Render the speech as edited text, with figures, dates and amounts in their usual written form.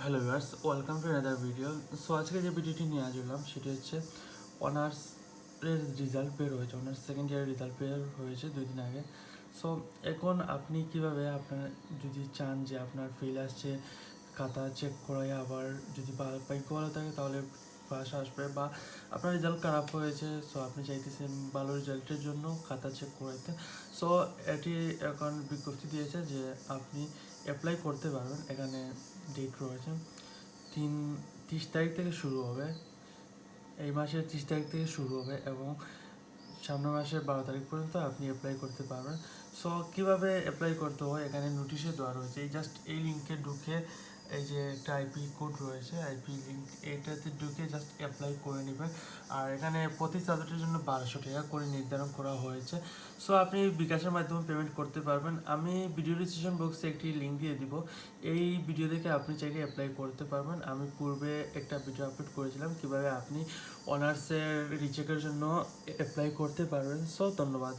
Hello viewers, welcome to another video. So আজকে যে ভিডিওটি নিয়ে আসলাম সেটি হচ্ছে অনার্সের রেজাল্ট বের হয়েছে। অনার্স সেকেন্ড ইয়ারের রেজাল্ট বের হয়েছে 2 দিন আগে। সো এখন আপনি কিভাবে আপনার যদি চান যে আপনার ফেল আসছে খাতা চেক করায়, আবার যদি ভাগ্য ভালো থাকে তাহলে পাস আসবে, বা আপনার রেজাল্ট খারাপ হয়েছে সো আপনি চাইতেছেন ভালো রেজাল্টের জন্য খাতা চেক করাইতে। সো এটি এখন বিজ্ঞপ্তি দিয়েছে যে আপনি অ্যাপ্লাই করতে পারবেন। এখানে ডেট রয়েছে 30 তারিখ থেকে শুরু হবে। এই মাসের 30 তারিখ থেকে শুরু হবে এবং সামনের মাসের 12 তারিখ পর্যন্ত আপনি অ্যাপ্লাই করতে পারবেন। সো কীভাবে অ্যাপ্লাই করতে হয় এখানে নোটিশে দেওয়া রয়েছে। এই লিঙ্কে ঢুকে এই যে একটা আইপি কোড রয়েছে, আইপি লিঙ্ক, এইটাতে ঢুকে জাস্ট অ্যাপ্লাই করে নেবেন। আর এখানে প্রতি সাবজেক্টের জন্য 1200 টাকা করে নির্ধারণ করা হয়েছে। সো আপনি বিকাশের মাধ্যমে পেমেন্ট করতে পারবেন। আমি ভিডিও ডিসক্রিপশন বক্সে একটি লিঙ্ক দিয়ে দিব। এই ভিডিও দেখে আপনি চাইলে অ্যাপ্লাই করতে পারবেন। আমি পূর্বে একটা ভিডিও আপলোড করেছিলাম কীভাবে আপনি অনার্সের রিচেকের জন্য অ্যাপ্লাই করতে পারবেন। সো ধন্যবাদ।